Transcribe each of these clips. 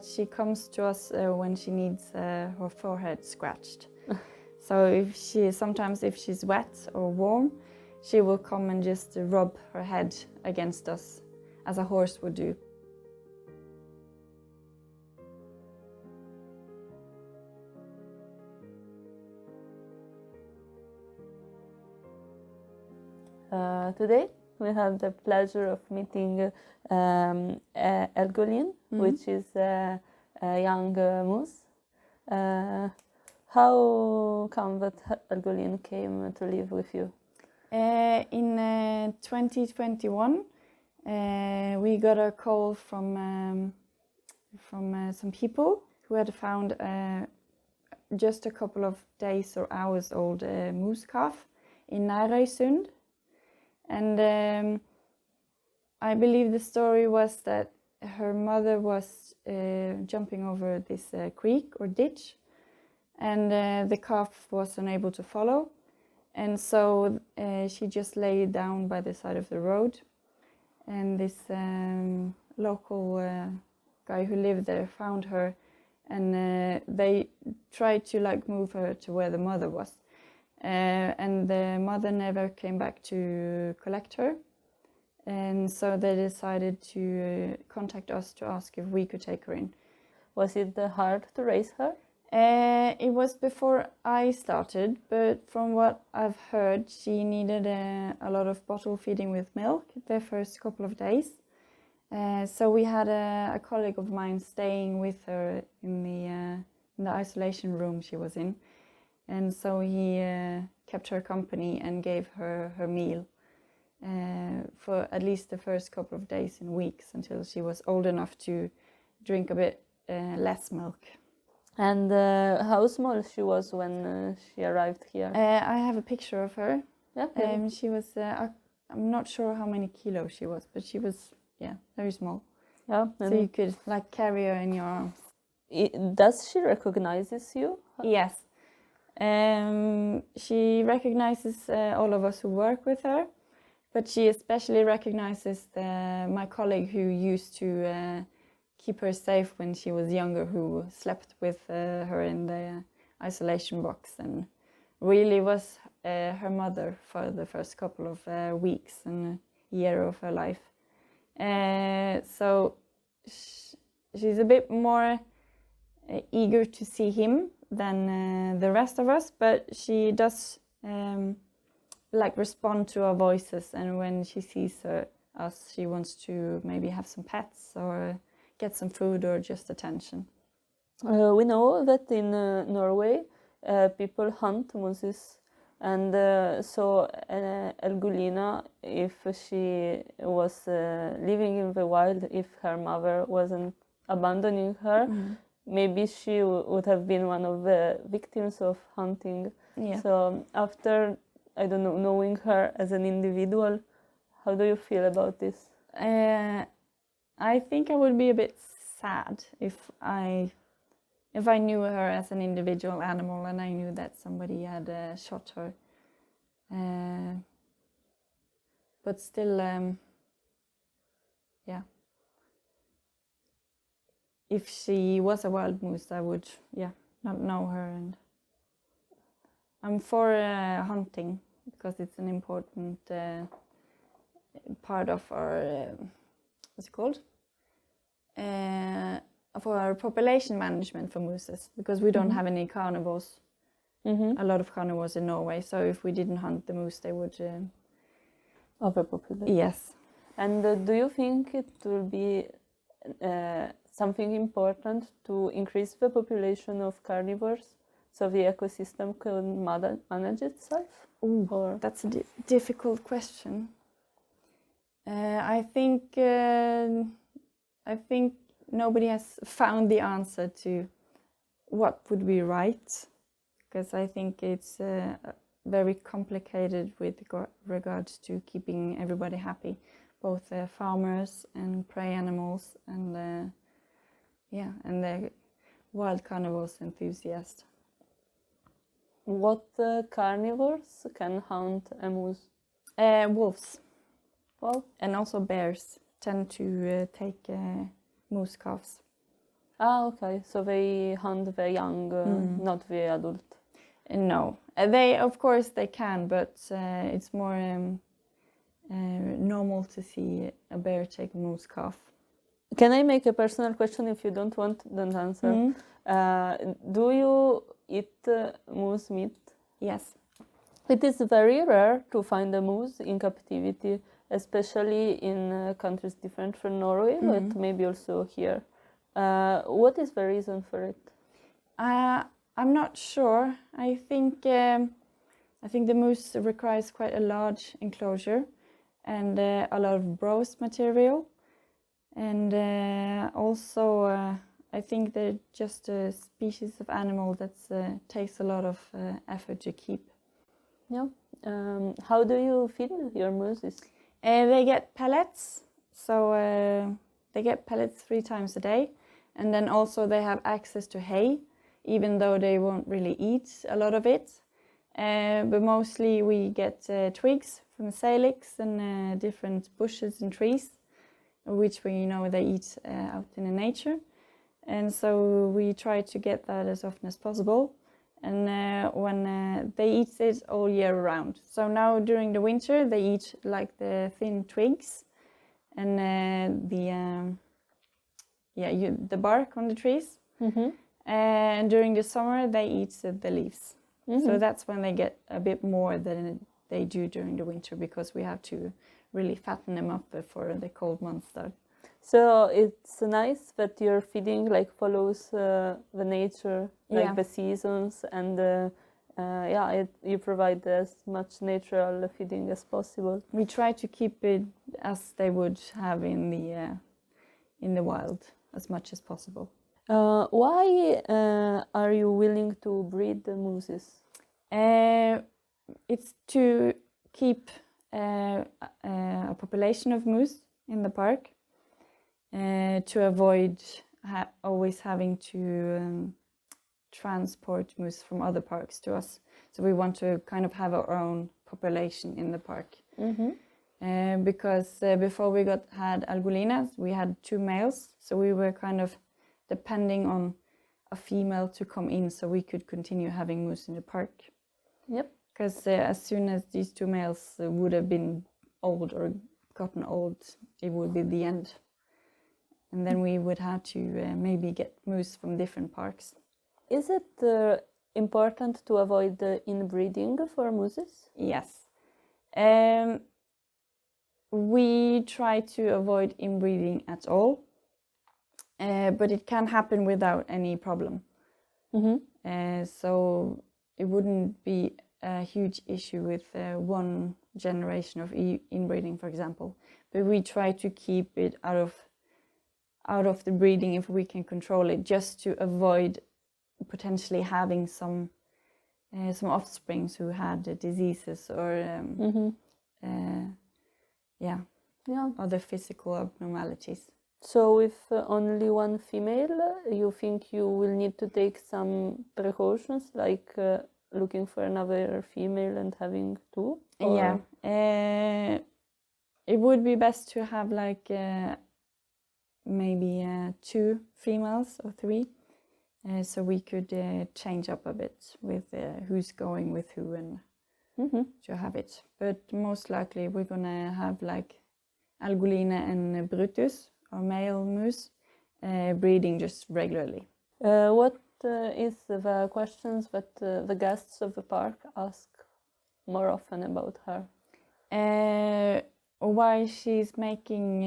she comes to us when she needs her forehead scratched. So if she's wet or warm, she will come and just rub her head against us, as a horse would do. Today we have the pleasure of meeting Elgolin, which is a young moose. How come that Elgolin came to live with you? In 2021, we got a call from some people who had found just a couple of days or hours old moose calf in Nærøysund. And I believe the story was that her mother was jumping over this creek or ditch, and the calf was unable to follow. And so she just lay down by the side of the road. And this local guy who lived there found her, and they tried to move her to where the mother was. And the mother never came back to collect her. And so they decided to contact us to ask if we could take her in. Was it hard to raise her? It was before I started, but from what I've heard, she needed a lot of bottle feeding with milk the first couple of days. So we had a colleague of mine staying with her in the isolation room she was in. And so he kept her company and gave her her meal for at least the first couple of days and weeks until she was old enough to drink a bit less milk. And how small she was when she arrived here? I have a picture of her. Yeah. She was, I'm not sure how many kilos she was, but she was, very small. Yeah. So you could carry her in your arms. Does she recognizes you? Yes. She recognizes all of us who work with her, but she especially recognizes my colleague who used to keep her safe when she was younger, who slept with her in the isolation box and really was her mother for the first couple of weeks and year of her life. So she's a bit more eager to see him than the rest of us, but she does respond to our voices, and when she sees us, she wants to maybe have some pets or get some food or just attention. We know that in Norway people hunt mooses, and so Elgolina, if she was living in the wild, if her mother wasn't abandoning her, maybe she would have been one of the victims of hunting. Yeah. So after, I don't know, knowing her as an individual, how do you feel about this? I think I would be a bit sad if I knew her as an individual animal and I knew that somebody had shot her. But still, if she was a wild moose, I would, not know her. And I'm for hunting because it's an important part of our, what's it called? For our population management for mooses, because we don't have any carnivores. A lot of carnivores in Norway, so if we didn't hunt the moose, they would overpopulate. Yes. And do you think it will be something important to increase the population of carnivores so the ecosystem can manage itself? Or that's a difficult question. I think nobody has found the answer to what would be right, because I think it's very complicated with regards to keeping everybody happy, both farmers and prey animals and the wild carnivores enthusiasts. What carnivores can hunt a moose? Wolves. Well, and also bears tend to take moose calves. Ah, okay. So they hunt the young, not the adult. No, they of course they can, but it's more normal to see a bear take a moose calf. Can I make a personal question? If you don't want, don't answer. Do you eat moose meat? Yes. It is very rare to find a moose in captivity, especially in countries different from Norway, but maybe also here. What is the reason for it? I'm not sure. I think the moose requires quite a large enclosure and a lot of browse material, and also I think they're just a species of animal that takes a lot of effort to keep. Yeah. How do you feed your mooses? They get pellets, so they get pellets 3 times a day, and then also they have access to hay, even though they won't really eat a lot of it. But mostly we get twigs from salix and different bushes and trees, which they eat out in the nature. And so we try to get that as often as possible. And when they eat it all year round. So now during the winter they eat like the thin twigs and the bark on the trees. And during the summer they eat the leaves. So that's when they get a bit more than they do during the winter, because we have to really fatten them up before the cold months start. So it's nice that your feeding follows the nature, the seasons, and you provide as much natural feeding as possible. We try to keep it as they would have in the wild as much as possible. Why are you willing to breed the mooses? It's to keep a population of moose in the park. To avoid always having to transport moose from other parks to us. So we want to kind of have our own population in the park. Because before we had Algolinas, we had 2 males, so we were kind of depending on a female to come in so we could continue having moose in the park. Yep. Because as soon as these 2 males would have been old or gotten old, it would be the end. And then we would have to maybe get moose from different parks. Is it important to avoid inbreeding for mooses? Yes. We try to avoid inbreeding at all, but it can happen without any problem. So it wouldn't be a huge issue with 1 generation of inbreeding, for example. But we try to keep it out of the breeding if we can control it, just to avoid potentially having some offsprings who had diseases or other physical abnormalities. So with only 1 female, you think you will need to take some precautions, like looking for another female and having 2? Or? Yeah, it would be best to have maybe 2 females or 3, so we could change up a bit with who's going with who and to have it. But most likely we're gonna have Algolina and Brutus, our male moose, breeding just regularly. What is the questions that the guests of the park ask more often about her? Why she's making...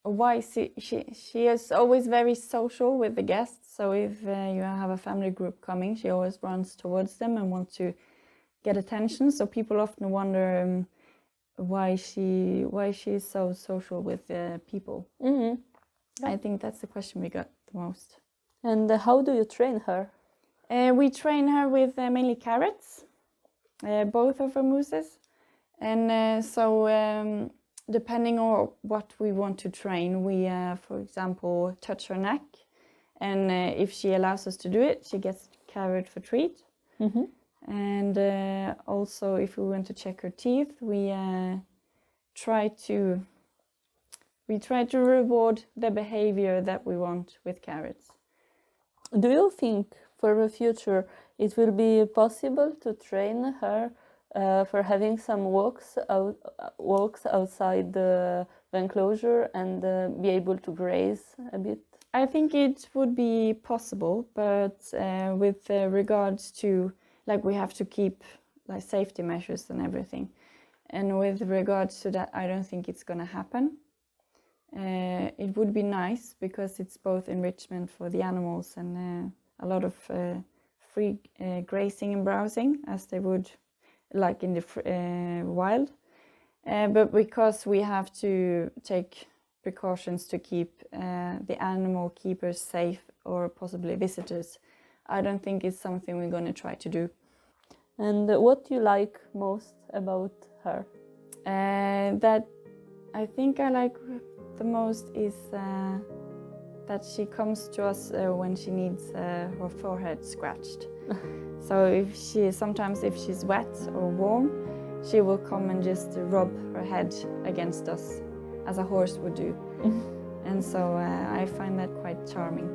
why she is always very social with the guests. So if you have a family group coming, she always runs towards them and wants to get attention. So people often wonder why she's so social with people. Yeah. I think that's the question we got the most. And how do you train her? We train her with mainly carrots, both of our mooses, and so. Depending on what we want to train, we, for example, touch her neck, and if she allows us to do it, she gets carrot for treat. And also, if we want to check her teeth, we try to we try to reward the behavior that we want with carrots. Do you think for the future it will be possible to train her for having some walks outside the enclosure and be able to graze a bit? I think it would be possible, but with regards to, like, we have to keep like safety measures and everything. And with regards to that, I don't think it's going to happen. It would be nice because it's both enrichment for the animals and a lot of free grazing and browsing, as they would like in the wild. But because we have to take precautions to keep the animal keepers safe, or possibly visitors, I don't think it's something we're going to try to do. And what do you like most about her? That I think I like the most is that she comes to us when she needs her forehead scratched. So if she's wet or warm, she will come and just rub her head against us, as a horse would do. And so I find that quite charming.